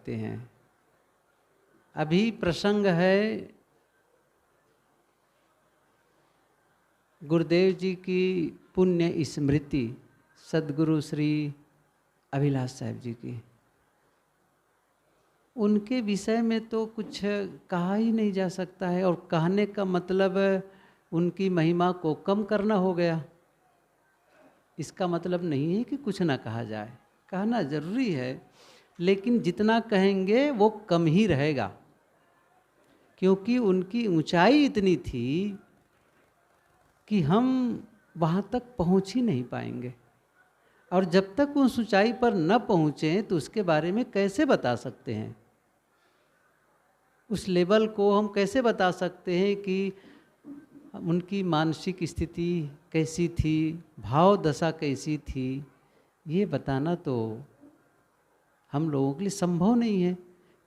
सकते हैं। अभी प्रसंग है गुरुदेव जी की पुण्य स्मृति सद्गुरु श्री अभिलाष साहब जी की। उनके विषय में तो कुछ कहा ही नहीं जा सकता है, और कहने का मतलब उनकी महिमा को कम करना हो गया। इसका मतलब नहीं है कि कुछ ना कहा जाए, कहना जरूरी है, लेकिन जितना कहेंगे वो कम ही रहेगा, क्योंकि उनकी ऊंचाई इतनी थी कि हम वहाँ तक पहुँच ही नहीं पाएंगे। और जब तक उस ऊंचाई पर न पहुँचे तो उसके बारे में कैसे बता सकते हैं? उस लेवल को हम कैसे बता सकते हैं कि उनकी मानसिक स्थिति कैसी थी, भाव दशा कैसी थी? ये बताना तो हम लोगों के लिए संभव नहीं है,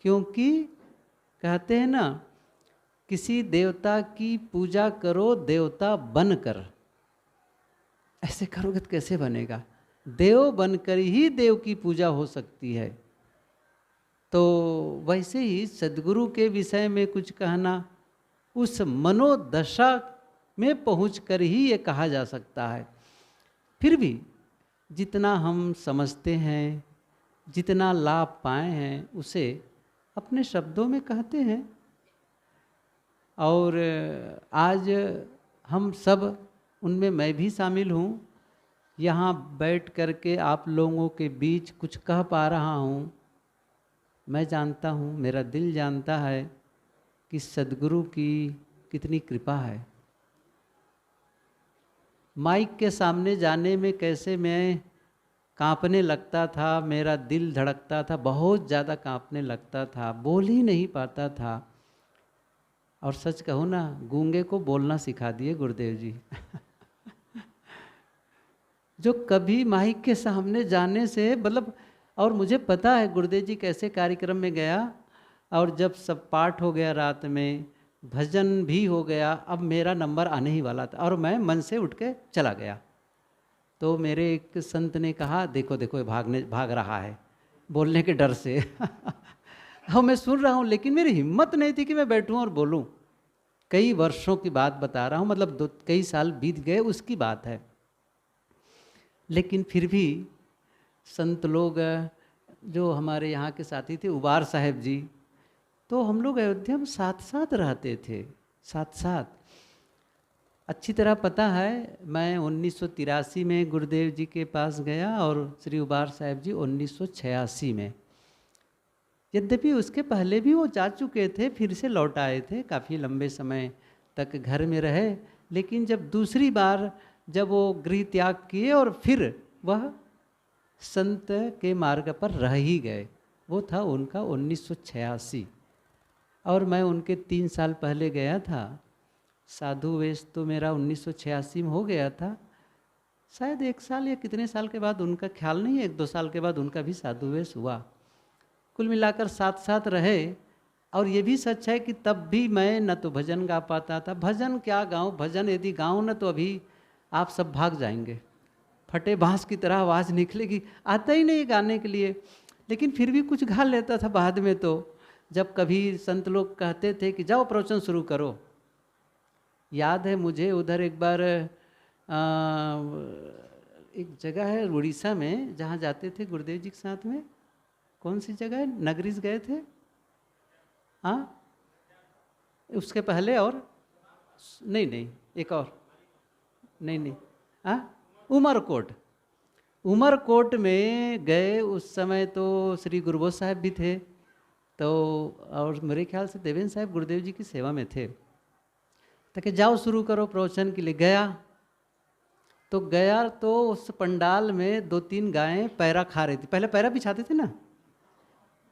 क्योंकि कहते हैं ना, किसी देवता की पूजा करो देवता बनकर। ऐसे करोगे तो कैसे बनेगा? देव बनकर ही देव की पूजा हो सकती है। तो वैसे ही सद्गुरु के विषय में कुछ कहना, उस मनोदशा में पहुंचकर ही ये कहा जा सकता है। फिर भी जितना हम समझते हैं, जितना लाभ पाए हैं, उसे अपने शब्दों में कहते हैं। और आज हम सब, उनमें मैं भी शामिल हूँ, यहाँ बैठ करके आप लोगों के बीच कुछ कह पा रहा हूँ। मैं जानता हूँ, मेरा दिल जानता है कि सद्गुरु की कितनी कृपा है। माइक के सामने जाने में कैसे मैं कांपने लगता था, मेरा दिल धड़कता था, बहुत ज़्यादा कांपने लगता था, बोल ही नहीं पाता था। और सच कहूँ ना, गूंगे को बोलना सिखा दिए गुरुदेव जी। जो कभी माइक के सामने जाने से मतलब, और मुझे पता है गुरुदेव जी कैसे कार्यक्रम में गया, और जब सब पाठ हो गया, रात में भजन भी हो गया, अब मेरा नंबर आने ही वाला था और मैं मन से उठ के चला गया। तो मेरे एक संत ने कहा, देखो देखो ये भाग रहा है बोलने के डर से। हाँ, मैं सुन रहा हूँ, लेकिन मेरी हिम्मत नहीं थी कि मैं बैठूं और बोलूं। कई वर्षों की बात बता रहा हूँ, मतलब कई साल बीत गए उसकी बात है। लेकिन फिर भी संत लोग जो हमारे यहाँ के साथी थे, उबार साहब जी, तो हम लोग अयोध्या में साथ साथ रहते थे, साथ साथ। अच्छी तरह पता है, मैं 1983 में गुरुदेव जी के पास गया और श्री उबार साहब जी 1986 में। यद्यपि उसके पहले भी वो जा चुके थे, फिर से लौट आए थे, काफ़ी लंबे समय तक घर में रहे। लेकिन जब दूसरी बार जब वो गृह त्याग किए और फिर वह संत के मार्ग पर रह ही गए, वो था उनका 1986। और मैं उनके 3 साल पहले गया था। साधु वेश तो मेरा 1986 में हो गया था, शायद 1 साल या कितने साल के बाद, उनका ख्याल नहीं है, 1-2 साल के बाद उनका भी साधु वेश हुआ। कुल मिलाकर साथ साथ रहे। और ये भी सच है कि तब भी मैं न तो भजन गा पाता था, भजन क्या गाऊं, भजन यदि गाऊं ना तो अभी आप सब भाग जाएंगे, फटे बांस की तरह आवाज़ निकलेगी, आता ही नहीं गाने के लिए। लेकिन फिर भी कुछ गा लेता था बाद में। तो जब कभी संत लोग कहते थे कि जाओ प्रवचन शुरू करो, याद है मुझे उधर एक बार एक जगह है उड़ीसा में जहाँ जाते थे गुरुदेव जी के साथ में, कौन सी जगह है, नगरीज गए थे, हाँ उसके पहले, और नहीं एक और, नहीं हाँ उमरकोट। उमरकोट में गए, उस समय तो श्री गुरुबोध साहब भी थे, तो और मेरे ख्याल से देवेंद्र साहब गुरुदेव जी की सेवा में थे। ताकि जाओ शुरू करो प्रवचन के लिए। गया तो उस पंडाल में 2-3 गायें पैरा खा रही थी। पहले पैरा बिछाते थे ना,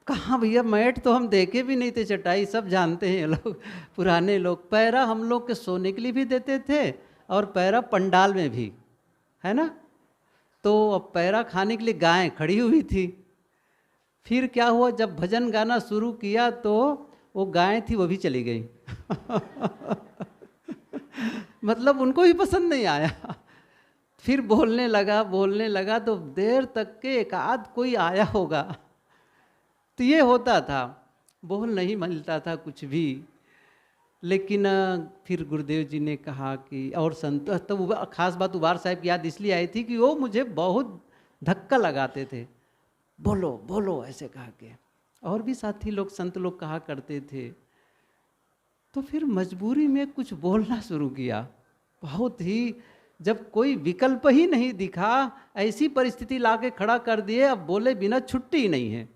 कहाँ भैया, मैट तो हम देखे भी नहीं थे, चटाई सब जानते हैं ये लोग, पुराने लोग। पैरा हम लोग के सोने के लिए भी देते थे और पैरा पंडाल में भी, है ना। तो अब पैरा खाने के लिए गायें खड़ी हुई थी। फिर क्या हुआ, जब भजन गाना शुरू किया तो वो गायें थी वो भी चली गई। मतलब उनको भी पसंद नहीं आया। फिर बोलने लगा तो देर तक के एक आध कोई आया होगा। तो ये होता था, बोल नहीं मिलता था कुछ भी। लेकिन फिर गुरुदेव जी ने कहा कि, और संत तो खास बात उबार साहब की याद इसलिए आई थी कि वो मुझे बहुत धक्का लगाते थे, बोलो बोलो ऐसे कहा के, और भी साथी लोग संत लोग कहा करते थे। तो फिर मजबूरी में कुछ बोलना शुरू किया, बहुत ही, जब कोई विकल्प ही नहीं दिखा, ऐसी परिस्थिति लाके खड़ा कर दिए, अब बोले बिना छुट्टी ही नहीं है।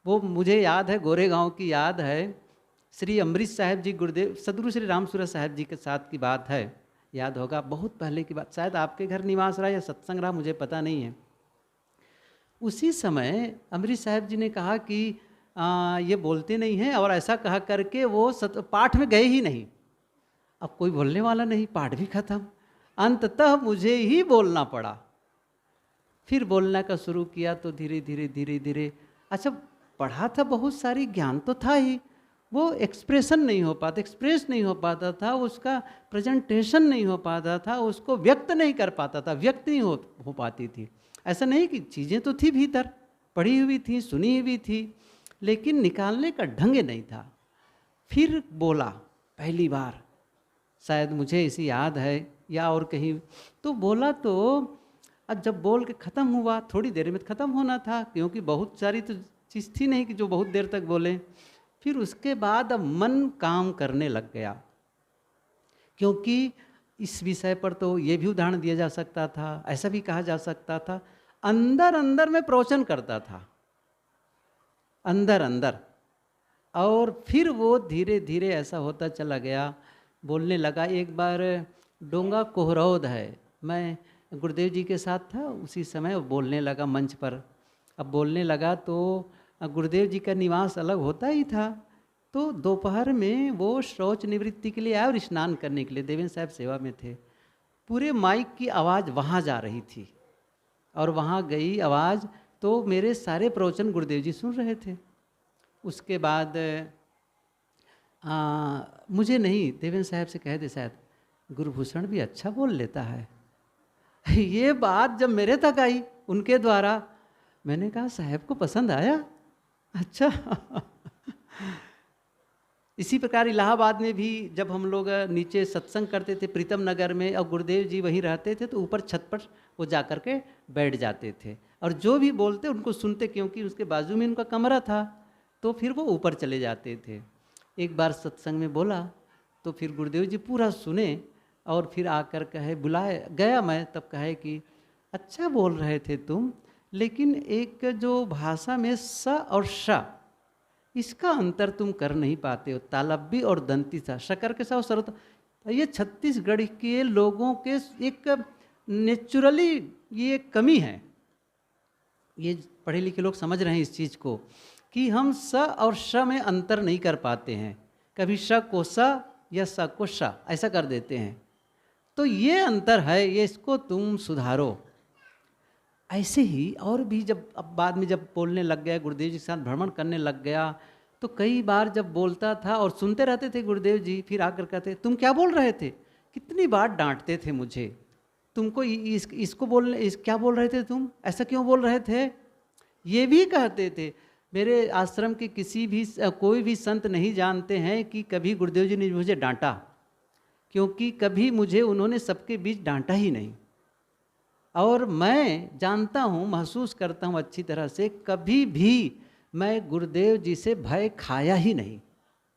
वो मुझे याद है, गोरेगांव की याद है, श्री अमृत साहब जी गुरुदेव सदगुरु श्री राम सूरत साहब जी के साथ की बात है, याद होगा, बहुत पहले की बात, शायद आपके घर निवास रहा या सत्संग रहा, मुझे पता नहीं है। उसी समय अमृत साहब जी ने कहा कि ये बोलते नहीं हैं, और ऐसा कहा करके वो पाठ में गए ही नहीं। अब कोई बोलने वाला नहीं, पाठ भी खत्म, अंततः मुझे ही बोलना पड़ा। फिर बोलना का शुरू किया तो धीरे धीरे धीरे धीरे, अच्छा पढ़ा था बहुत सारी, ज्ञान तो था ही, वो एक्सप्रेशन नहीं हो पाता, एक्सप्रेस नहीं हो पाता था, उसका प्रेजेंटेशन नहीं हो पाता था, उसको व्यक्त नहीं कर पाता था, व्यक्त नहीं हो पाती थी। ऐसा नहीं कि चीज़ें तो थी भीतर, पढ़ी हुई थी, सुनी हुई थी, लेकिन निकालने का ढंग नहीं था। फिर बोला पहली बार, शायद मुझे इसी याद है या और कहीं, तो बोला तो अब जब बोल के ख़त्म हुआ, थोड़ी देर में ख़त्म होना था, क्योंकि बहुत सारी तो चीज़ थी नहीं कि जो बहुत देर तक बोले। फिर उसके बाद अब मन काम करने लग गया, क्योंकि इस विषय पर तो ये भी उदाहरण दिया जा सकता था, ऐसा भी कहा जा सकता था, अंदर अंदर में प्रवचन करता था, अंदर अंदर। और फिर वो धीरे धीरे ऐसा होता चला गया, बोलने लगा। एक बार डोंगा कोहरौद है, मैं गुरुदेव जी के साथ था, उसी समय वो बोलने लगा मंच पर। अब बोलने लगा तो गुरुदेव जी का निवास अलग होता ही था, तो दोपहर में वो शौच निवृत्ति के लिए आए और स्नान करने के लिए, देवेंद्र साहब सेवा में थे। पूरे माइक की आवाज़ वहाँ जा रही थी, और वहाँ गई आवाज़ तो मेरे सारे प्रवचन गुरुदेव जी सुन रहे थे। उसके बाद मुझे नहीं, देवेंद्र साहब से कह दे शायद, गुरुभूषण भी अच्छा बोल लेता है। ये बात जब मेरे तक आई उनके द्वारा, मैंने कहा साहब को पसंद आया, अच्छा। इसी प्रकार इलाहाबाद में भी जब हम लोग नीचे सत्संग करते थे प्रीतम नगर में, और गुरुदेव जी वहीं रहते थे, तो ऊपर छत पर वो जा कर के बैठ जाते थे, और जो भी बोलते उनको सुनते, क्योंकि उसके बाजू में उनका कमरा था, तो फिर वो ऊपर चले जाते थे। एक बार सत्संग में बोला तो फिर गुरुदेव जी पूरा सुने, और फिर आकर कहे, बुलाए गया मैं, तब कहे कि अच्छा बोल रहे थे तुम, लेकिन एक जो भाषा में स और श, इसका अंतर तुम कर नहीं पाते हो, तालब्बी और दंती सा, शकर के साथ सरत। ये छत्तीसगढ़ के लोगों के एक नेचुरली ये कमी है, ये पढ़े लिखे लोग समझ रहे हैं इस चीज़ को, कि हम स और श में अंतर नहीं कर पाते हैं, कभी श को स या स को श ऐसा कर देते हैं। तो ये अंतर है, ये इसको तुम सुधारो। ऐसे ही और भी जब अब बाद में जब बोलने लग गया, गुरुदेव जी के साथ भ्रमण करने लग गया, तो कई बार जब बोलता था और सुनते रहते थे गुरुदेव जी, फिर आकर कहते तुम क्या बोल रहे थे, कितनी बार डांटते थे मुझे, तुमको इसको बोलने क्या बोल रहे थे तुम, ऐसा क्यों बोल रहे थे, ये भी कहते थे। मेरे आश्रम के किसी भी कोई भी संत नहीं जानते हैं कि कभी गुरुदेव जी ने मुझे डांटा, क्योंकि कभी मुझे उन्होंने सबके बीच डांटा ही नहीं। और मैं जानता हूँ, महसूस करता हूँ अच्छी तरह से, कभी भी मैं गुरुदेव जी से भय खाया ही नहीं।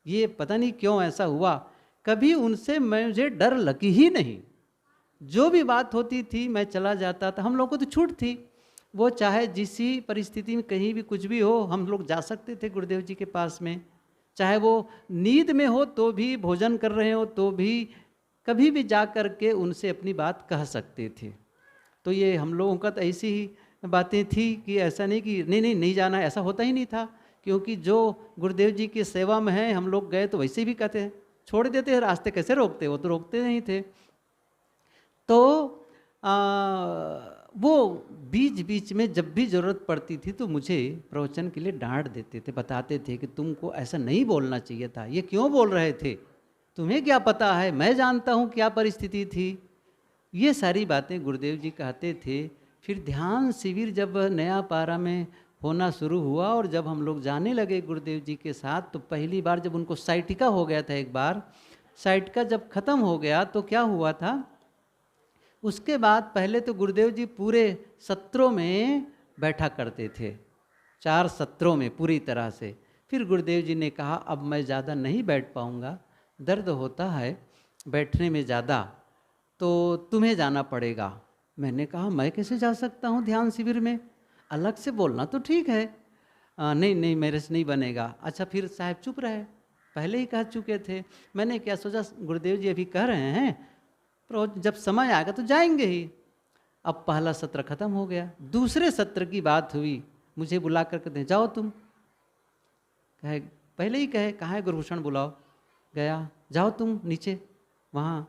ये पता नहीं क्यों ऐसा हुआ, कभी उनसे मुझे डर लगी ही नहीं। जो भी बात होती थी मैं चला जाता था, हम लोगों को तो छूट थी, वो चाहे जिस परिस्थिति में कहीं भी कुछ भी हो, हम लोग जा सकते थे गुरुदेव जी के पास में, चाहे वो नींद में हो तो भी, भोजन कर रहे हो तो भी, कभी भी जा कर के उनसे अपनी बात कह सकते थे। तो ये हम लोगों का तो ऐसी ही बातें थी कि ऐसा नहीं कि नहीं जाना, ऐसा होता ही नहीं था, क्योंकि जो गुरुदेव जी की सेवा में है, हम लोग गए तो वैसे भी कहते हैं, छोड़ देते हैं रास्ते, कैसे रोकते, वो तो रोकते नहीं थे। तो वो बीच बीच में जब भी ज़रूरत पड़ती थी तो मुझे प्रवचन के लिए डांट देते थे, बताते थे कि तुमको ऐसा नहीं बोलना चाहिए था, ये क्यों बोल रहे थे, तुम्हें क्या पता है, मैं जानता हूँ क्या परिस्थिति थी। ये सारी बातें गुरुदेव जी कहते थे। फिर ध्यान शिविर जब नया पारा में होना शुरू हुआ। और जब हम लोग जाने लगे गुरुदेव जी के साथ, तो पहली बार जब उनको साइटिका हो गया था, एक बार साइटिका जब ख़त्म हो गया तो क्या हुआ था, उसके बाद पहले तो गुरुदेव जी पूरे सत्रों में बैठा करते थे, 4 सत्रों में पूरी तरह से। फिर गुरुदेव जी ने कहा अब मैं ज़्यादा नहीं बैठ पाऊँगा, दर्द होता है बैठने में ज़्यादा, तो तुम्हें जाना पड़ेगा। मैंने कहा मैं कैसे जा सकता हूँ ध्यान शिविर में, अलग से बोलना तो ठीक है। नहीं नहीं मेरे से नहीं बनेगा। अच्छा फिर साहब चुप रहे, पहले ही कह चुके थे। मैंने क्या सोचा, गुरुदेव जी अभी कह रहे हैं, पर जब समय आएगा तो जाएंगे ही। अब पहला सत्र खत्म हो गया, दूसरे सत्र की बात हुई, मुझे बुला कर कहते हैं जाओ तुम। कहे पहले ही कहे कहाँ है गुरुभूषण बुलाओ, गया, जाओ तुम नीचे वहाँ।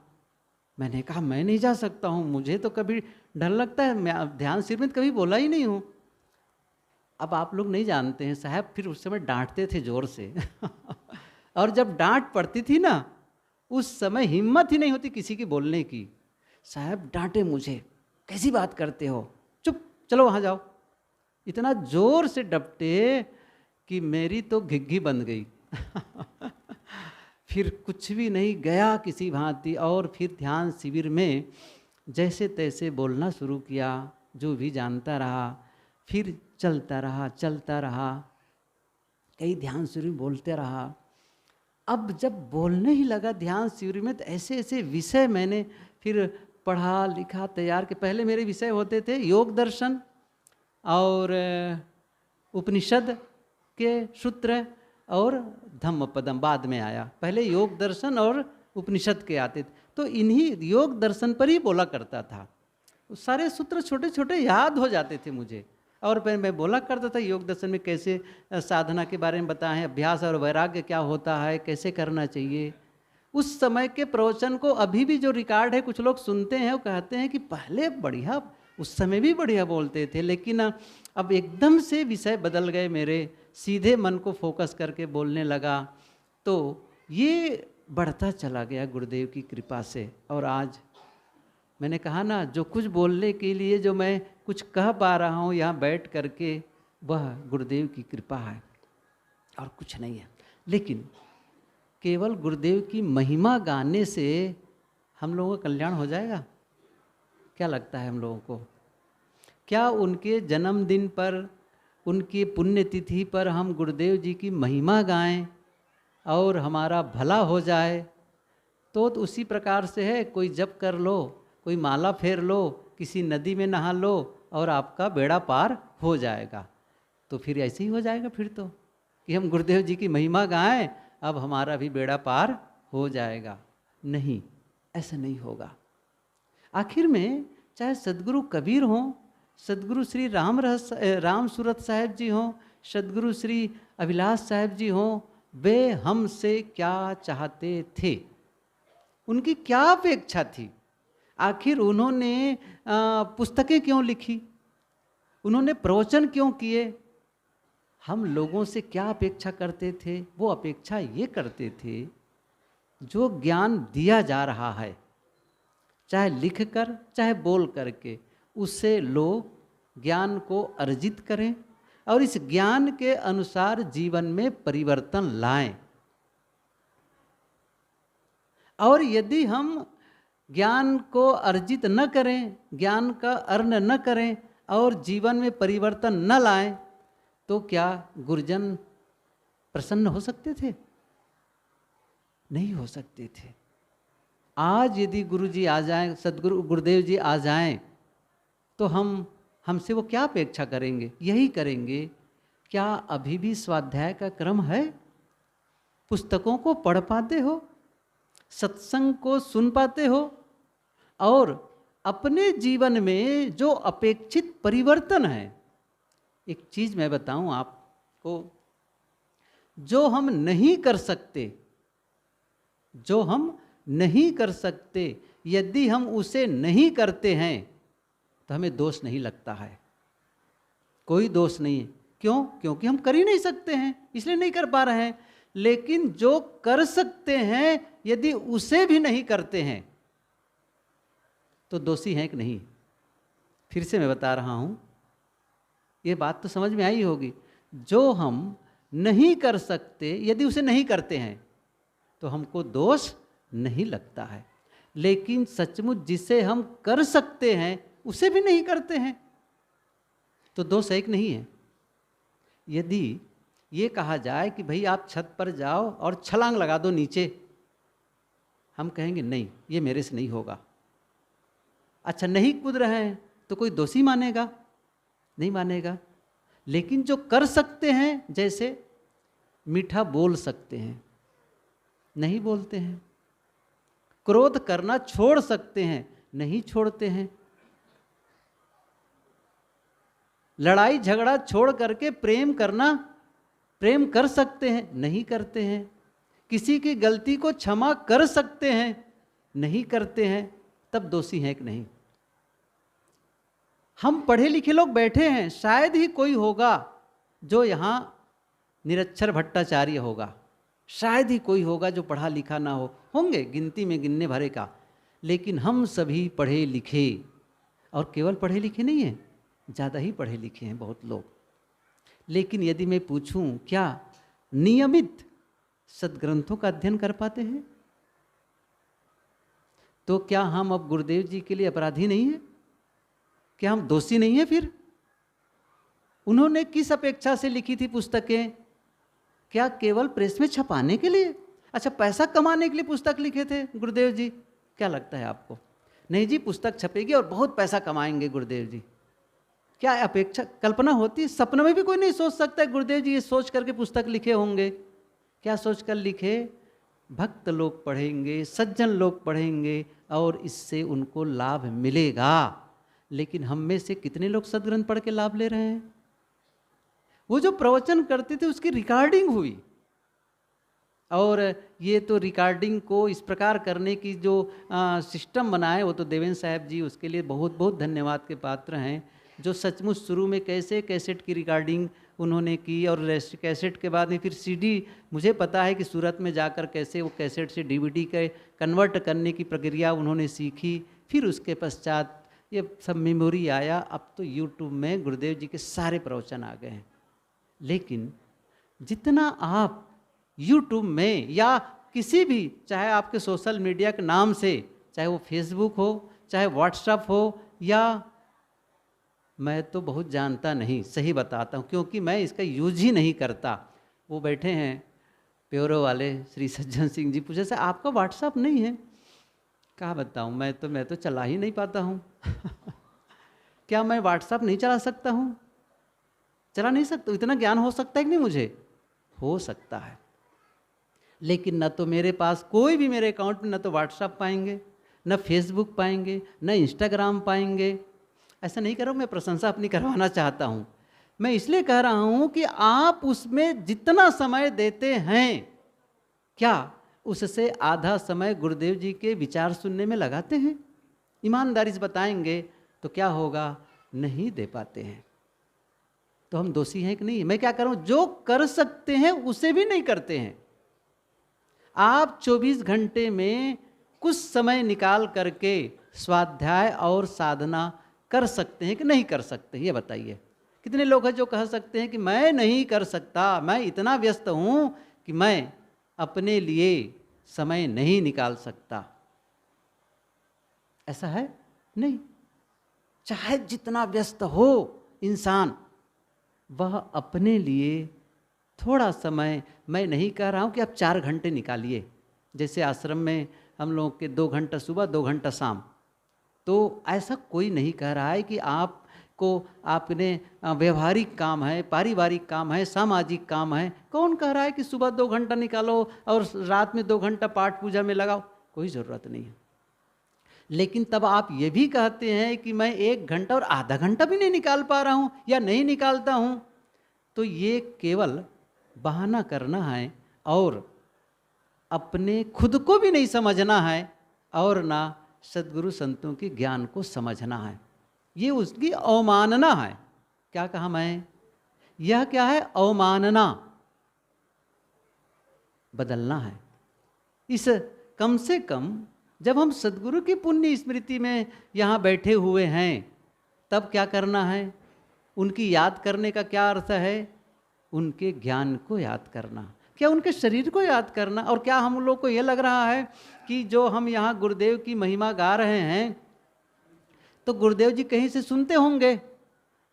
मैंने कहा मैं नहीं जा सकता हूँ, मुझे तो कभी डर लगता है, मैं ध्यान शिविर में कभी बोला ही नहीं हूँ। अब आप लोग नहीं जानते हैं, साहब फिर उस समय डांटते थे जोर से और जब डांट पड़ती थी ना, उस समय हिम्मत ही नहीं होती किसी की बोलने की। साहब डांटे मुझे, कैसी बात करते हो, चुप चलो वहाँ जाओ। इतना जोर से डपटे कि मेरी तो घिघी बन गई फिर कुछ भी नहीं, गया किसी भांति। और फिर ध्यान शिविर में जैसे तैसे बोलना शुरू किया, जो भी जानता रहा, फिर चलता रहा, कई ध्यान शिविर में बोलते रहा। अब जब बोलने ही लगा ध्यान शिविर में, तो ऐसे ऐसे विषय मैंने फिर पढ़ा लिखा तैयार के। पहले मेरे विषय होते थे योग दर्शन और उपनिषद के सूत्र और धम्मपदम बाद में आया। पहले योग दर्शन और उपनिषद के आते थे, तो इन्हीं योग दर्शन पर ही बोला करता था। सारे सूत्र छोटे छोटे याद हो जाते थे मुझे, और फिर मैं बोला करता था योग दर्शन में कैसे साधना के बारे में बताएं, अभ्यास और वैराग्य क्या होता है, कैसे करना चाहिए। उस समय के प्रवचन को अभी भी जो रिकॉर्ड है कुछ लोग सुनते हैं, वो कहते हैं कि पहले बढ़िया, उस समय भी बढ़िया बोलते थे, लेकिन अब एकदम से विषय बदल गए मेरे, सीधे मन को फोकस करके बोलने लगा। तो ये बढ़ता चला गया गुरुदेव की कृपा से। और आज मैंने कहा ना, जो कुछ बोलने के लिए जो मैं कुछ कह पा रहा हूँ यहाँ बैठ करके, वह गुरुदेव की कृपा है और कुछ नहीं है। लेकिन केवल गुरुदेव की महिमा गाने से हम लोगों का कल्याण हो जाएगा? क्या लगता है हम लोगों को? क्या उनके जन्मदिन पर, उनकी पुण्यतिथि पर हम गुरुदेव जी की महिमा गाएं और हमारा भला हो जाए? तो उसी प्रकार से है, कोई जप कर लो, कोई माला फेर लो, किसी नदी में नहा लो और आपका बेड़ा पार हो जाएगा। तो फिर ऐसे ही हो जाएगा फिर तो, कि हम गुरुदेव जी की महिमा गाएं, अब हमारा भी बेड़ा पार हो जाएगा। नहीं, ऐसा नहीं होगा। आखिर में चाहे सदगुरु कबीर हों, सदगुरु श्री राम सूरत साहेब जी हों, सदगुरु श्री अभिलाष साहेब जी हों, वे हमसे क्या चाहते थे, उनकी क्या अपेक्षा थी? आखिर उन्होंने पुस्तकें क्यों लिखी, उन्होंने प्रवचन क्यों किए? हम लोगों से क्या अपेक्षा करते थे? वो अपेक्षा ये करते थे, जो ज्ञान दिया जा रहा है, चाहे लिख कर चाहे बोल करके, उससे लोग ज्ञान को अर्जित करें और इस ज्ञान के अनुसार जीवन में परिवर्तन लाएं। और यदि हम ज्ञान को अर्जित न करें, ज्ञान का अर्न न करें और जीवन में परिवर्तन न लाएं, तो क्या गुरुजन प्रसन्न हो सकते थे? नहीं हो सकते थे। आज यदि गुरु जी आ जाएं, सदगुरु गुरुदेव जी आ जाएं, तो हमसे वो क्या अपेक्षा करेंगे? यही करेंगे, क्या अभी भी स्वाध्याय का क्रम है? पुस्तकों को पढ़ पाते हो? सत्संग को सुन पाते हो? और अपने जीवन में जो अपेक्षित परिवर्तन है, एक चीज मैं बताऊं आपको, जो हम नहीं कर सकते, जो हम नहीं कर सकते, यदि हम उसे नहीं करते हैं तो हमें दोष नहीं लगता है, कोई दोष नहीं है। क्यों? क्योंकि हम कर ही नहीं सकते हैं, इसलिए नहीं कर पा रहे हैं। लेकिन जो कर सकते हैं, यदि उसे भी नहीं करते हैं तो दोषी हैं कि नहीं? फिर से मैं बता रहा हूं, ये बात तो समझ में आई होगी। जो हम नहीं कर सकते, यदि उसे नहीं करते हैं तो हमको दोष नहीं लगता है, लेकिन सचमुच जिसे हम कर सकते हैं उसे भी नहीं करते हैं तो दोष एक नहीं है। यदि ये कहा जाए कि भाई आप छत पर जाओ और छलांग लगा दो नीचे, हम कहेंगे नहीं, ये मेरे से नहीं होगा। अच्छा, नहीं कूद रहे हैं तो कोई दोषी मानेगा? नहीं मानेगा। लेकिन जो कर सकते हैं, जैसे मीठा बोल सकते हैं, नहीं बोलते हैं। क्रोध करना छोड़ सकते हैं, नहीं छोड़ते हैं। लड़ाई झगड़ा छोड़ करके प्रेम करना, प्रेम कर सकते हैं, नहीं करते हैं। किसी की गलती को क्षमा कर सकते हैं, नहीं करते हैं। तब दोषी हैं कि नहीं? हम पढ़े लिखे लोग बैठे हैं, शायद ही कोई होगा जो यहाँ निरक्षर भट्टाचार्य होगा, शायद ही कोई होगा जो पढ़ा लिखा ना हो, होंगे गिनती में गिनने भरे का। लेकिन हम सभी पढ़े लिखे, और केवल पढ़े लिखे नहीं हैं, ज़्यादा ही पढ़े लिखे हैं बहुत लोग। लेकिन यदि मैं पूछूं, क्या नियमित सद्ग्रंथों का अध्ययन कर पाते हैं? तो क्या हम अब गुरुदेव जी के लिए अपराधी नहीं हैं? क्या हम दोषी नहीं हैं? फिर उन्होंने किस अपेक्षा से लिखी थी पुस्तकें? क्या केवल प्रेस में छपाने के लिए? अच्छा, पैसा कमाने के लिए पुस्तक लिखे थे गुरुदेव जी? क्या लगता है आपको? नहीं जी, पुस्तक छपेगी और बहुत पैसा कमाएंगे गुरुदेव जी। क्या अपेक्षा, कल्पना होती है? सपने में भी कोई नहीं सोच सकता है गुरुदेव जी ये सोच करके पुस्तक लिखे होंगे। क्या सोच कर लिखे? भक्त लोग पढ़ेंगे, सज्जन लोग पढ़ेंगे और इससे उनको लाभ मिलेगा। लेकिन हम में से कितने लोग सद्ग्रंथ पढ़ के लाभ ले रहे हैं? वो जो प्रवचन करते थे उसकी रिकॉर्डिंग हुई, और ये तो रिकॉर्डिंग को इस प्रकार करने की जो सिस्टम बनाए वो तो देवेंद्र साहब जी, उसके लिए बहुत बहुत धन्यवाद के पात्र हैं। जो सचमुच शुरू में कैसे कैसेट की रिकॉर्डिंग उन्होंने की, और कैसेट के बाद में फिर सीडी, मुझे पता है कि सूरत में जाकर कैसे वो कैसेट से डीवीडी के कन्वर्ट करने की प्रक्रिया उन्होंने सीखी। फिर उसके पश्चात ये सब मेमोरी आया। अब तो यूट्यूब में गुरुदेव जी के सारे प्रवचन आ गए हैं। लेकिन जितना आप यूट्यूब में या किसी भी, चाहे आपके सोशल मीडिया के नाम से, चाहे वो फेसबुक हो, चाहे व्हाट्सएप हो, या मैं तो बहुत जानता नहीं, सही बताता हूँ, क्योंकि मैं इसका यूज ही नहीं करता। वो बैठे हैं प्योरो वाले श्री सज्जन सिंह जी, पूछे से आपका व्हाट्सएप नहीं है? क्या बताऊँ, मैं तो चला ही नहीं पाता हूँ। क्या मैं व्हाट्सएप नहीं चला सकता हूँ? चला नहीं सकता? इतना ज्ञान हो सकता है कि नहीं मुझे? हो सकता है। लेकिन न तो मेरे पास कोई भी मेरे अकाउंट में न तो व्हाट्सएप पाएंगे, न फेसबुक पाएंगे, न इंस्टाग्राम पाएंगे। ऐसा नहीं कर रहा हूँ, मैं प्रशंसा अपनी करवाना चाहता हूँ। मैं इसलिए कह रहा हूँ कि आप उसमें जितना समय देते हैं, क्या उससे आधा समय गुरुदेव जी के विचार सुनने में लगाते हैं? ईमानदारी से बताएंगे तो क्या होगा? नहीं दे पाते हैं। तो हम दोषी हैं कि नहीं? मैं क्या कर रहा हूँ, जो कर सकते हैं उसे भी नहीं करते हैं। आप 24 घंटे में कुछ समय निकाल करके स्वाध्याय और साधना कर सकते हैं कि नहीं कर सकते? ये बताइए। कितने लोग हैं जो कह सकते हैं कि मैं नहीं कर सकता, मैं इतना व्यस्त हूं कि मैं अपने लिए समय नहीं निकाल सकता? ऐसा है? नहीं। चाहे जितना व्यस्त हो इंसान, वह अपने लिए थोड़ा समय, मैं नहीं कह रहा हूं कि आप 4 घंटे निकालिए। जैसे आश्रम में हम लोग के 2 घंटा सुबह 2 घंटा शाम, तो ऐसा कोई नहीं कह रहा है कि आपको आपने व्यवहारिक काम है, पारिवारिक काम है, सामाजिक काम है। कौन कह रहा है कि सुबह 2 घंटा निकालो और रात में 2 घंटा पाठ पूजा में लगाओ? कोई ज़रूरत नहीं है। लेकिन तब आप ये भी कहते हैं कि मैं 1 घंटा और आधा घंटा भी नहीं निकाल पा रहा हूँ या नहीं निकालता हूँ, तो ये केवल बहाना करना है और अपने खुद को भी नहीं समझना है और ना सद्गुरु संतों के ज्ञान को समझना है। ये उसकी अवमानना है। क्या कहा मैं? यह क्या है? अवमानना। बदलना है। इस कम से कम जब हम सद्गुरु की पुण्य स्मृति में यहाँ बैठे हुए हैं, तब क्या करना है? उनकी याद करने का क्या अर्थ है? उनके ज्ञान को याद करना, क्या उनके शरीर को याद करना। और क्या हम लोग को ये लग रहा है कि जो हम यहाँ गुरुदेव की महिमा गा रहे हैं तो गुरुदेव जी कहीं से सुनते होंगे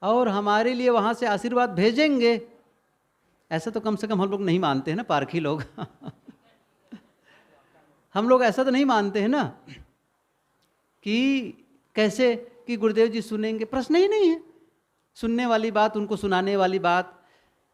और हमारे लिए वहाँ से आशीर्वाद भेजेंगे? ऐसा तो कम से कम हम लोग नहीं मानते हैं ना, पारखी लोग हम लोग ऐसा तो नहीं मानते हैं ना कि कैसे कि गुरुदेव जी सुनेंगे। प्रश्न ही नहीं है। सुनने वाली बात, उनको सुनाने वाली बात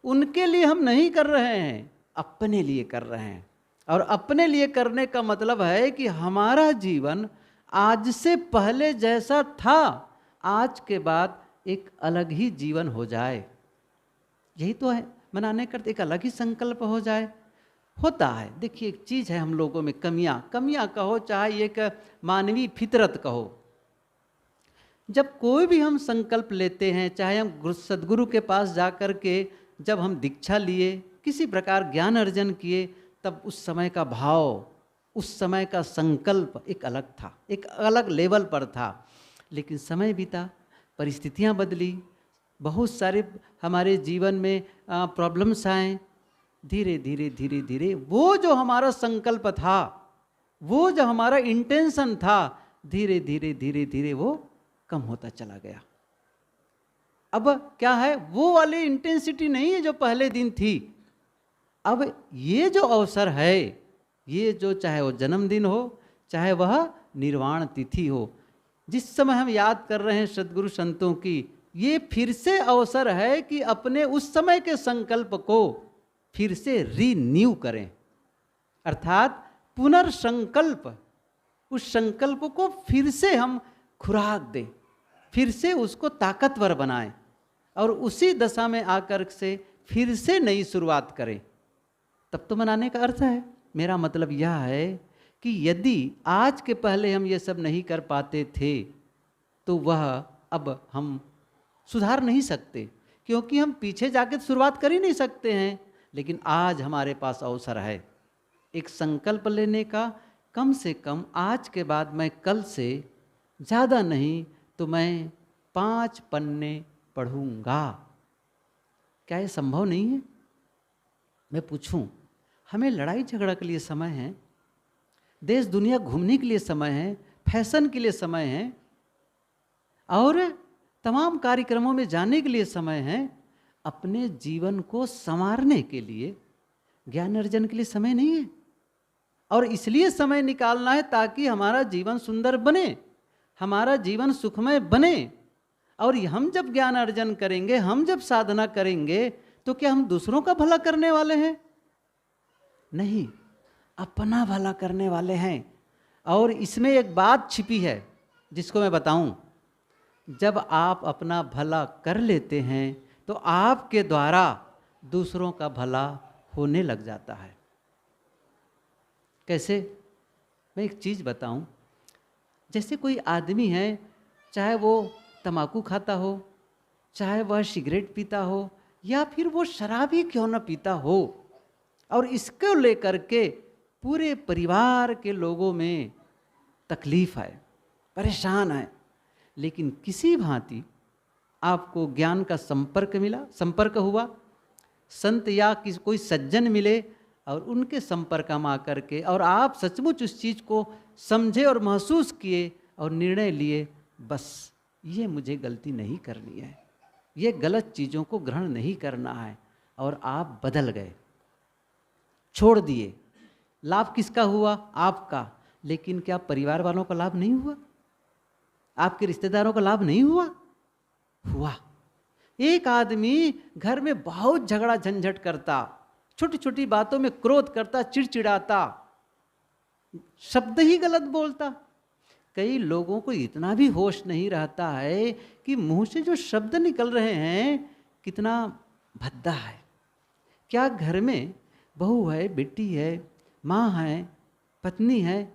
उनके लिए हम नहीं कर रहे हैं, अपने लिए कर रहे हैं। और अपने लिए करने का मतलब है कि हमारा जीवन आज से पहले जैसा था, आज के बाद एक अलग ही जीवन हो जाए। यही तो है मनाने का, एक अलग ही संकल्प हो जाए। होता है, देखिए एक चीज़ है हम लोगों में, कमियां कहो चाहे एक मानवीय फितरत कहो। जब कोई भी हम संकल्प लेते हैं, चाहे हम सदगुरु के पास जा कर के जब हम दीक्षा लिए, किसी प्रकार ज्ञान अर्जन किए, तब उस समय का भाव, उस समय का संकल्प एक अलग था, एक अलग लेवल पर था। लेकिन समय बीता, परिस्थितियां बदली, बहुत सारे हमारे जीवन में प्रॉब्लम्स आए। धीरे धीरे धीरे धीरे वो जो हमारा संकल्प था, वो जो हमारा इंटेंशन था, धीरे धीरे धीरे धीरे वो कम होता चला गया। अब क्या है, वो वाली इंटेंसिटी नहीं है जो पहले दिन थी। अब ये जो अवसर है, ये जो चाहे वो जन्मदिन हो, चाहे वह निर्वाण तिथि हो, जिस समय हम याद कर रहे हैं सद्गुरु संतों की, ये फिर से अवसर है कि अपने उस समय के संकल्प को फिर से रीन्यू करें, अर्थात पुनर्संकल्प, उस संकल्प को फिर से हम खुराक दें, फिर से उसको ताकतवर बनाएं और उसी दशा में आकर से फिर से नई शुरुआत करें। तब तो मनाने का अर्थ है। मेरा मतलब यह है कि यदि आज के पहले हम ये सब नहीं कर पाते थे तो वह अब हम सुधार नहीं सकते, क्योंकि हम पीछे जाके शुरुआत कर ही नहीं सकते हैं। लेकिन आज हमारे पास अवसर है एक संकल्प लेने का, कम से कम आज के बाद मैं कल से ज़्यादा नहीं तो मैं 5 पन्ने पढ़ूंगा। क्या ये संभव नहीं है? मैं पूछूं, हमें लड़ाई झगड़ा के लिए समय है, देश दुनिया घूमने के लिए समय है, फैशन के लिए समय है और तमाम कार्यक्रमों में जाने के लिए समय है। अपने जीवन को संवारने के लिए, ज्ञान अर्जन के लिए समय नहीं है। और इसलिए समय निकालना है ताकि हमारा जीवन सुंदर बने, हमारा जीवन सुखमय बने। और हम जब ज्ञान अर्जन करेंगे, हम जब साधना करेंगे, तो क्या हम दूसरों का भला करने वाले हैं? नहीं, अपना भला करने वाले हैं। और इसमें एक बात छिपी है जिसको मैं बताऊं। जब आप अपना भला कर लेते हैं तो आपके द्वारा दूसरों का भला होने लग जाता है। कैसे? मैं एक चीज़ बताऊं। जैसे कोई आदमी है, चाहे वो तंबाकू खाता हो, चाहे वह सिगरेट पीता हो, या फिर वो शराब ही क्यों न पीता हो, और इसको लेकर के पूरे परिवार के लोगों में तकलीफ है, परेशान है। लेकिन किसी भांति आपको ज्ञान का संपर्क हुआ, संत या कोई सज्जन मिले और उनके संपर्क में आकर के, और आप सचमुच उस चीज़ को समझे और महसूस किए और निर्णय लिए, बस ये मुझे गलती नहीं करनी है, ये गलत चीज़ों को ग्रहण नहीं करना है, और आप बदल गए, छोड़ दिए। लाभ किसका हुआ? आपका। लेकिन क्या परिवार वालों का लाभ नहीं हुआ? आपके रिश्तेदारों का लाभ नहीं हुआ? हुआ। एक आदमी घर में बहुत झगड़ा झंझट करता, छोटी छोटी बातों में क्रोध करता, चिड़चिड़ाता, शब्द ही गलत बोलता। कई लोगों को इतना भी होश नहीं रहता है कि मुंह से जो शब्द निकल रहे हैं कितना भद्दा है। क्या घर में बहू है, बेटी है, माँ है, पत्नी है,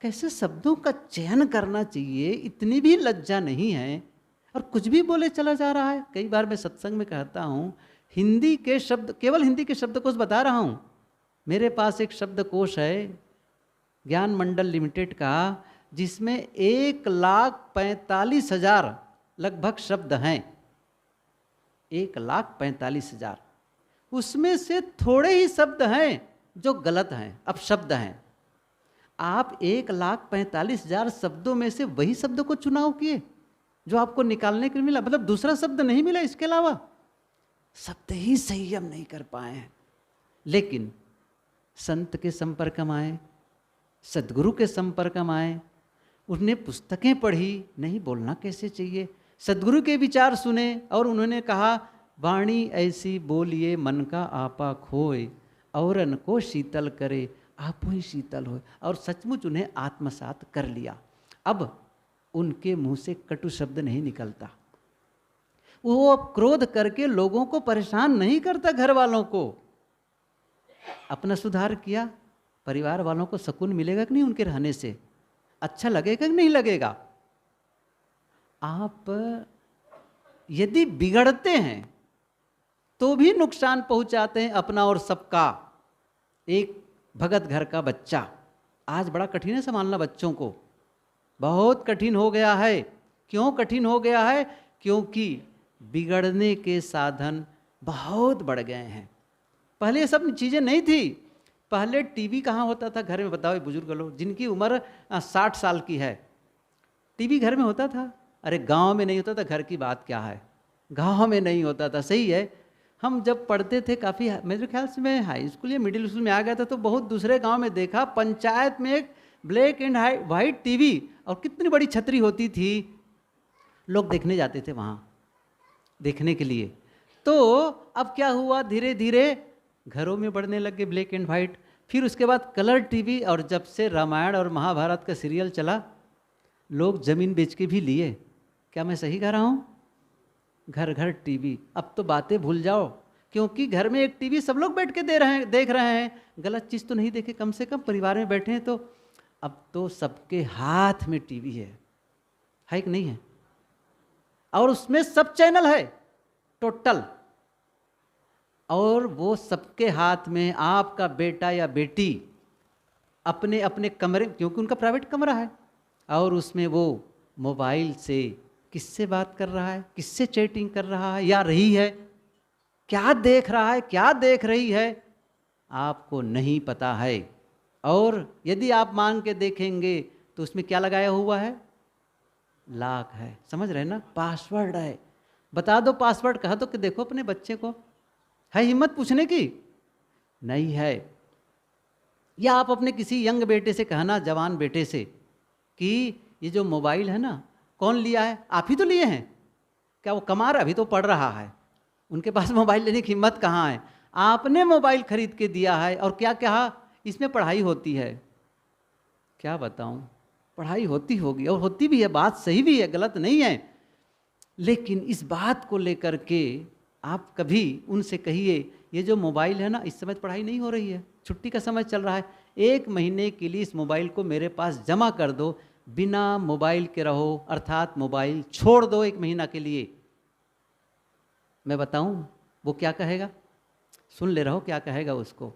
कैसे शब्दों का चयन करना चाहिए, इतनी भी लज्जा नहीं है, और कुछ भी बोले चला जा रहा है। कई बार मैं सत्संग में कहता हूँ, हिंदी के शब्द, केवल हिंदी के शब्दकोश बता रहा हूँ। मेरे पास एक शब्दकोश है ज्ञान मंडल लिमिटेड का, जिसमें 1,45,000 लगभग शब्द हैं। 1,45,000। उसमें से थोड़े ही शब्द हैं जो गलत हैं, अपशब्द हैं। आप 1,45,000 शब्दों में से वही शब्द को चुनाव किए जो आपको निकालने के लिए मिला, मतलब दूसरा शब्द नहीं मिला इसके अलावा, शब्द ही सही हम नहीं कर पाए हैं। लेकिन संत के संपर्क में आए, सदगुरु के संपर्क में आए, उन्होंने पुस्तकें पढ़ी, नहीं बोलना कैसे चाहिए, सदगुरु के विचार सुने और उन्होंने कहा वाणी ऐसी बोलिए मन का आपा खोए, औरन को शीतल करे आप ही शीतल होए। और सचमुच उन्हें आत्मसात कर लिया। अब उनके मुंह से कटु शब्द नहीं निकलता। वो अब क्रोध करके लोगों को परेशान नहीं करता, घर वालों को। अपना सुधार किया, परिवार वालों को सुकून मिलेगा कि नहीं उनके रहने से, अच्छा लगेगा कि नहीं लगेगा। आप यदि बिगड़ते हैं तो भी नुकसान पहुंचाते हैं अपना और सबका। एक भगत घर का बच्चा, आज बड़ा कठिन है संभालना बच्चों को, बहुत कठिन हो गया है। क्यों कठिन हो गया है? क्योंकि बिगड़ने के साधन बहुत बढ़ गए हैं। पहले ये सब चीज़ें नहीं थी। पहले टीवी कहाँ होता था घर में? बताओ बुजुर्ग लोग जिनकी उम्र 60 साल की है, टीवी घर में होता था? अरे गांव में नहीं होता था, घर की बात क्या है, गांव में नहीं होता था। सही है, हम जब पढ़ते थे काफ़ी, मेरे ख्याल से मैं हाई स्कूल या मिडिल स्कूल में आ गया था तो बहुत दूसरे गांव में देखा, पंचायत में एक ब्लैक एंड वाइट टीवी, और कितनी बड़ी छतरी होती थी, लोग देखने जाते थे वहाँ देखने के लिए। तो अब क्या हुआ, धीरे धीरे घरों में बढ़ने लगे ब्लैक एंड वाइट, फिर उसके बाद कलर टीवी, और जब से रामायण और महाभारत का सीरियल चला, लोग ज़मीन बेच के भी लिए। क्या मैं सही कह रहा हूँ? घर घर टीवी। अब तो बातें भूल जाओ, क्योंकि घर में एक टीवी सब लोग बैठ के देख रहे हैं, गलत चीज़ तो नहीं देखे, कम से कम परिवार में बैठे हैं तो। अब तो सबके हाथ में टीवी है कि नहीं है? और उसमें सब चैनल है टोटल, और वो सबके हाथ में। आपका बेटा या बेटी अपने अपने कमरे, क्योंकि उनका प्राइवेट कमरा है, और उसमें वो मोबाइल से किससे बात कर रहा है, किससे चैटिंग कर रहा है या रही है, क्या देख रहा है, क्या देख रही है, आपको नहीं पता है। और यदि आप मान के देखेंगे तो उसमें क्या लगाया हुआ है? लॉक है, समझ रहे ना, पासवर्ड है। बता दो पासवर्ड, कहा तो कि देखो अपने बच्चे को, है हिम्मत पूछने की? नहीं है। या आप अपने किसी यंग बेटे से कहना, जवान बेटे से, कि ये जो मोबाइल है ना, कौन लिया है? आप ही तो लिए हैं। क्या वो कमा रहा? अभी तो पढ़ रहा है, उनके पास मोबाइल लेने की हिम्मत कहाँ है? आपने मोबाइल खरीद के दिया है, और क्या कहा, इसमें पढ़ाई होती है। क्या बताऊं, पढ़ाई होती होगी, और होती भी है, बात सही भी है, गलत नहीं है। लेकिन इस बात को लेकर के आप कभी उनसे कहिए, ये जो मोबाइल है ना, इस समय पढ़ाई नहीं हो रही है, छुट्टी का समय चल रहा है, 1 महीने के लिए इस मोबाइल को मेरे पास जमा कर दो, बिना मोबाइल के रहो, अर्थात मोबाइल छोड़ दो 1 महीना के लिए। मैं बताऊं वो क्या कहेगा? सुन ले रहो क्या कहेगा उसको।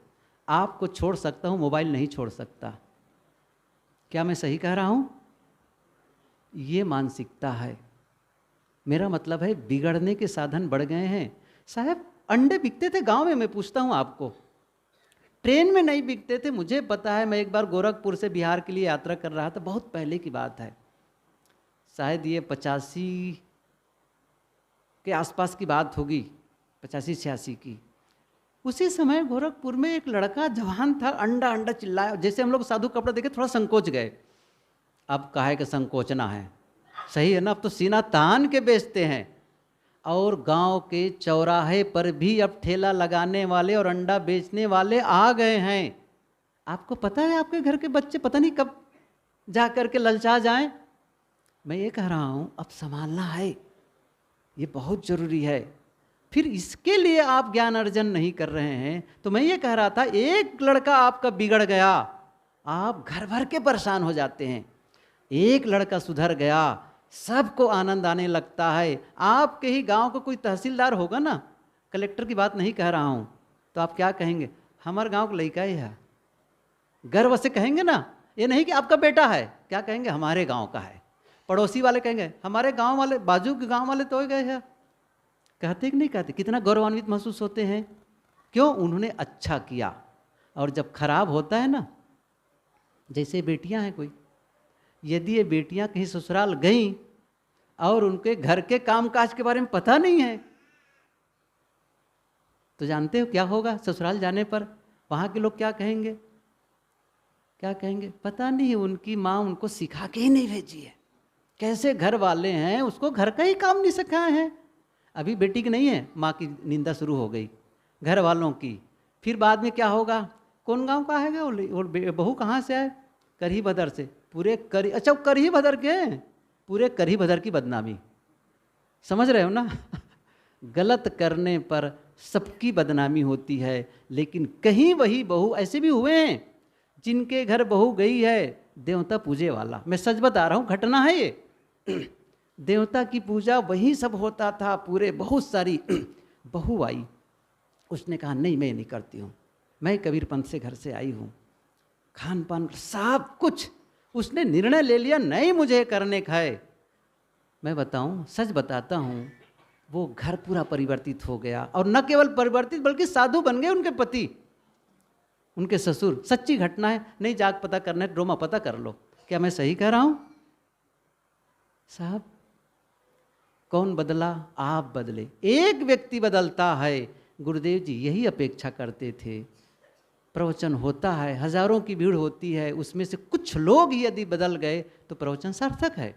आपको छोड़ सकता हूं, मोबाइल नहीं छोड़ सकता। क्या मैं सही कह रहा हूं? ये मानसिकता है। मेरा मतलब है बिगड़ने के साधन बढ़ गए हैं। साहब अंडे बिकते थे गांव में, मैं पूछता हूं आपको, ट्रेन में नहीं बिकते थे। मुझे पता है, मैं एक बार गोरखपुर से बिहार के लिए यात्रा कर रहा था, बहुत पहले की बात है, शायद ये 85 के आसपास की बात होगी, 85-86 की। उसी समय गोरखपुर में एक लड़का जवान था, अंडा अंडा चिल्लाया। जैसे हम लोग साधु कपड़ा देखे थोड़ा संकोच गए। अब काहे के संकोचना है, सही है ना, अब तो सीना तान के बेचते हैं। और गांव के चौराहे पर भी अब ठेला लगाने वाले और अंडा बेचने वाले आ गए हैं। आपको पता है आपके घर के बच्चे पता नहीं कब जा कर के ललचा जाएं। मैं ये कह रहा हूं, अब संभालना है, ये बहुत ज़रूरी है। फिर इसके लिए आप ज्ञान अर्जन नहीं कर रहे हैं। तो मैं ये कह रहा था, एक लड़का आपका बिगड़ गया, आप घर भर के परेशान हो जाते हैं। एक लड़का सुधर गया, सबको आनंद आने लगता है। आपके ही गांव का कोई तहसीलदार होगा ना, कलेक्टर की बात नहीं कह रहा हूं, तो आप क्या कहेंगे? हमारे गांव का लड़का ही है, गर्व से कहेंगे ना। ये नहीं कि आपका बेटा है, क्या कहेंगे? हमारे गांव का है। पड़ोसी वाले कहेंगे हमारे गांव वाले, बाजू के गांव वाले तो हो गए हैं। कहते कि नहीं कहते, कितना गौरवान्वित महसूस होते हैं। क्यों? उन्होंने अच्छा किया। और जब खराब होता है ना, जैसे बेटियां हैं कोई, यदि ये बेटियां कहीं ससुराल गईं और उनके घर के कामकाज के बारे में पता नहीं है, तो जानते हो क्या होगा ससुराल जाने पर? वहाँ के लोग क्या कहेंगे? क्या कहेंगे? पता नहीं उनकी माँ उनको सिखा के ही नहीं भेजी है, कैसे घर वाले हैं, उसको घर का ही काम नहीं सिखाए हैं। अभी बेटी की नहीं है, माँ की निंदा शुरू हो गई, घर वालों की। फिर बाद में क्या होगा? कौन गांव का है वो बहू कहाँ से आए? करही भदर से। पूरे करी, अच्छा करही भदर के, पूरे करही भदर की बदनामी। समझ रहे हो ना? गलत करने पर सबकी बदनामी होती है। लेकिन कहीं वही बहू, ऐसे भी हुए हैं जिनके घर बहू गई है देवता पूजे वाला, मैं सच बता रहा हूँ, घटना है ये। देवता की पूजा वही सब होता था, पूरे बहुत सारी बहू आई, उसने कहा नहीं मैं नहीं करती हूँ, मैं कबीर पंथ से घर से आई हूँ, खान पान सब कुछ उसने निर्णय ले लिया, नहीं मुझे करने का है। मैं बताऊँ, सच बताता हूँ, वो घर पूरा परिवर्तित हो गया। और न केवल परिवर्तित बल्कि साधु बन गए उनके पति, उनके ससुर। सच्ची घटना है, नहीं जाग पता करना है, ड्रोमा पता कर लो। क्या मैं सही कह रहा हूं साहब? कौन बदला? आप बदले। एक व्यक्ति बदलता है। गुरुदेव जी यही अपेक्षा करते थे। प्रवचन होता है, हजारों की भीड़ होती है, उसमें से कुछ लोग यदि बदल गए तो प्रवचन सार्थक है।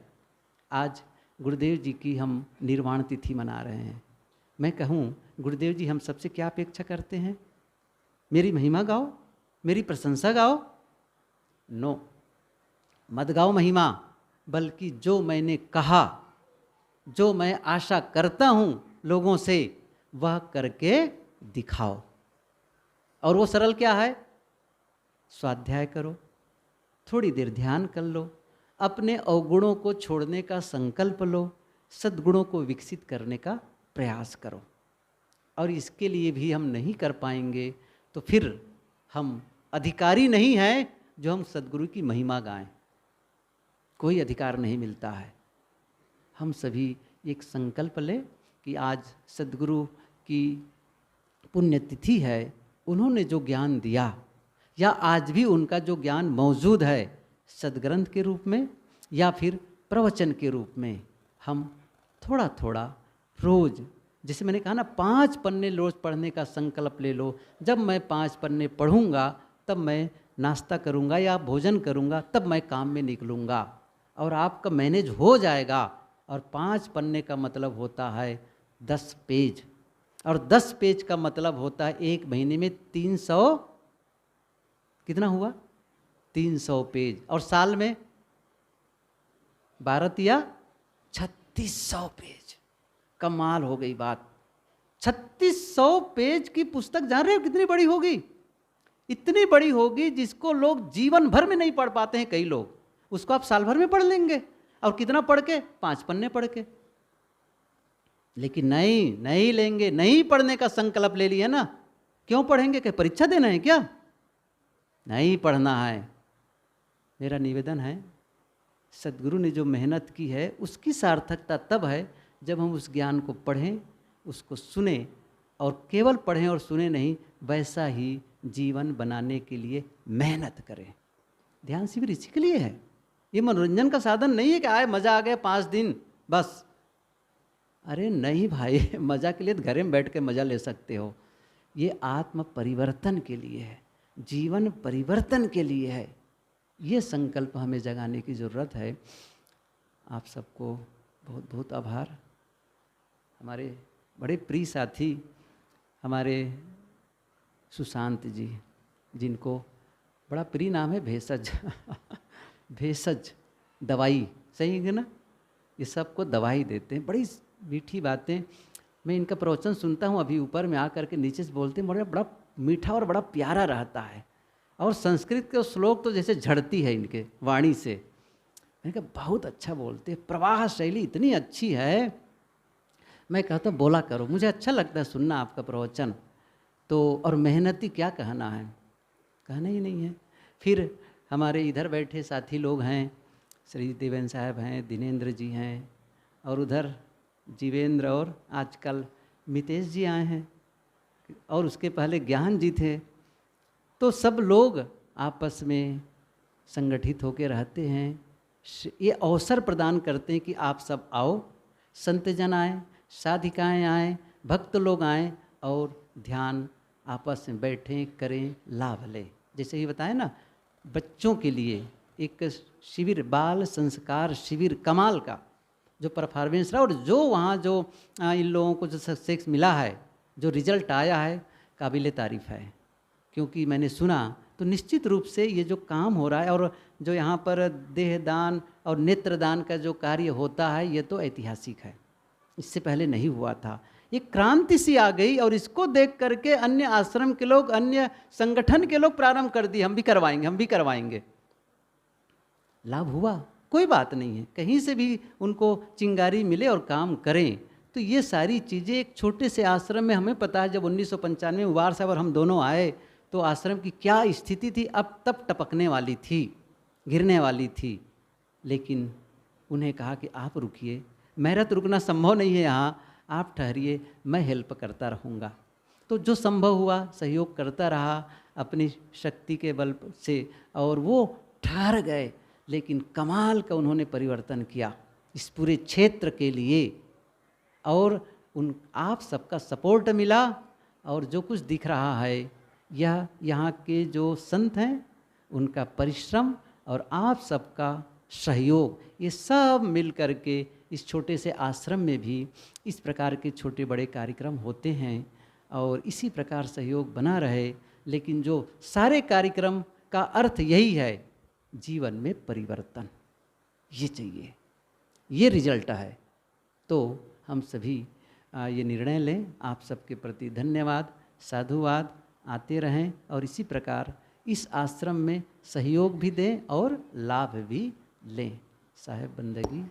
आज गुरुदेव जी की हम निर्वाण तिथि मना रहे हैं। मैं कहूँ गुरुदेव जी हम सबसे क्या अपेक्षा करते हैं? मेरी महिमा गाओ, मेरी प्रशंसा गाओ? नो, मत गाओ महिमा, बल्कि जो मैंने कहा, जो मैं आशा करता हूँ लोगों से, वह करके दिखाओ। और वो सरल क्या है? स्वाध्याय करो, थोड़ी देर ध्यान कर लो, अपने अवगुणों को छोड़ने का संकल्प लो, सद्गुणों को विकसित करने का प्रयास करो। और इसके लिए भी हम नहीं कर पाएंगे तो फिर हम अधिकारी नहीं हैं जो हम सद्गुरु की महिमा गाएं। कोई अधिकार नहीं मिलता है। हम सभी एक संकल्प लें कि आज सद्गुरु की पुण्यतिथि है, उन्होंने जो ज्ञान दिया, या आज भी उनका जो ज्ञान मौजूद है सदग्रंथ के रूप में या फिर प्रवचन के रूप में, हम थोड़ा थोड़ा रोज, जैसे मैंने कहा ना, 5 पन्ने रोज पढ़ने का संकल्प ले लो। जब मैं 5 पन्ने पढ़ूंगा तब मैं नाश्ता करूंगा या भोजन करूंगा, तब मैं काम में निकलूंगा और आपका मैनेज हो जाएगा। और 5 पन्ने का मतलब होता है 10 पेज, और 10 पेज का मतलब होता है 1 महीने में 300, कितना हुआ? 300 पेज। और साल में 12 या 3600 पेज। कमाल हो गई बात। 3600 पेज की पुस्तक जान रहे हो कितनी बड़ी होगी? इतनी बड़ी होगी जिसको लोग जीवन भर में नहीं पढ़ पाते हैं। कई लोग उसको आप साल भर में पढ़ लेंगे। और कितना पढ़ के? 5 पन्ने पढ़ के। लेकिन नहीं लेंगे, नहीं पढ़ने का संकल्प ले लिया ना। क्यों पढ़ेंगे? क्या परीक्षा देना है क्या? नहीं पढ़ना है। मेरा निवेदन है, सद्गुरु ने जो मेहनत की है उसकी सार्थकता तब है जब हम उस ज्ञान को पढ़ें, उसको सुने, और केवल पढ़ें और सुने नहीं, वैसा ही जीवन बनाने के लिए मेहनत करें। ध्यान शिविर इसी के लिए है। ये मनोरंजन का साधन नहीं है कि आए मज़ा आ गया 5 दिन बस। अरे नहीं भाई, मज़ा के लिए तो घर में बैठ के मज़ा ले सकते हो। ये आत्म परिवर्तन के लिए है, जीवन परिवर्तन के लिए है। ये संकल्प हमें जगाने की ज़रूरत है। आप सबको बहुत बहुत आभार। हमारे बड़े प्रिय साथी हमारे सुशांत जी, जिनको बड़ा प्रिय नाम है भेषज भेषज दवाई, सही है ना? ये सबको दवाई देते हैं, बड़ी मीठी बातें। मैं इनका प्रवचन सुनता हूँ, अभी ऊपर में आकर के नीचे से बोलते हैं, बड़ा मीठा और बड़ा प्यारा रहता है। और संस्कृत के श्लोक तो जैसे झड़ती है इनके वाणी से। मैंने कहा बहुत अच्छा बोलते हैं, प्रवाह शैली इतनी अच्छी है। मैं कहता हूँ बोला करो, मुझे अच्छा लगता है सुनना आपका प्रवचन। तो और मेहनती क्या कहना है, कहना ही नहीं है। फिर हमारे इधर बैठे साथी लोग हैं, श्री देवेंद्र साहब हैं, दिनेंद्र जी हैं, और उधर जीवेंद्र, और आजकल मितेश जी आए हैं और उसके पहले ज्ञान जी थे। तो सब लोग आपस में संगठित होकर रहते हैं, ये अवसर प्रदान करते हैं कि आप सब आओ, संतजन आए, साधिकाएँ आएँ, भक्त लोग आएँ और ध्यान आपस में बैठें, करें, लाभ लें। जैसे ही बताया ना, बच्चों के लिए एक शिविर, बाल संस्कार शिविर कमाल का जो परफॉर्मेंस रहा, और जो वहाँ जो इन लोगों को जो सक्सेस मिला है, जो रिजल्ट आया है, काबिल तारीफ़ है। क्योंकि मैंने सुना तो निश्चित रूप से ये जो काम हो रहा है और जो यहाँ पर देहदान और नेत्रदान का जो कार्य होता है, ये तो ऐतिहासिक है, इससे पहले नहीं हुआ था। एक क्रांति सी आ गई और इसको देख करके अन्य आश्रम के लोग, अन्य संगठन के लोग प्रारंभ कर दिए, हम भी करवाएंगे, हम भी करवाएंगे। लाभ हुआ, कोई बात नहीं है, कहीं से भी उनको चिंगारी मिले और काम करें। तो ये सारी चीज़ें एक छोटे से आश्रम में, हमें पता है जब 1995 में उबार साहब और हम दोनों आए तो आश्रम की क्या स्थिति थी, अब तब टपकने वाली थी, गिरने वाली थी। लेकिन उन्हें कहा कि आप रुकिए, मेरा तो रुकना संभव नहीं है यहाँ, आप ठहरिए, मैं हेल्प करता रहूँगा। तो जो संभव हुआ सहयोग करता रहा अपनी शक्ति के बल से, और वो ठहर गए। लेकिन कमाल का उन्होंने परिवर्तन किया इस पूरे क्षेत्र के लिए, और उन आप सबका सपोर्ट मिला। और जो कुछ दिख रहा है, यह यहाँ के जो संत हैं उनका परिश्रम और आप सबका सहयोग, ये सब मिल कर के इस छोटे से आश्रम में भी इस प्रकार के छोटे बड़े कार्यक्रम होते हैं, और इसी प्रकार सहयोग बना रहे। लेकिन जो सारे कार्यक्रम का अर्थ यही है, जीवन में परिवर्तन, ये चाहिए, ये रिजल्ट है। तो हम सभी ये निर्णय लें। आप सबके प्रति धन्यवाद, साधुवाद, आते रहें और इसी प्रकार इस आश्रम में सहयोग भी दें और लाभ भी लें। साहेब बंदगी।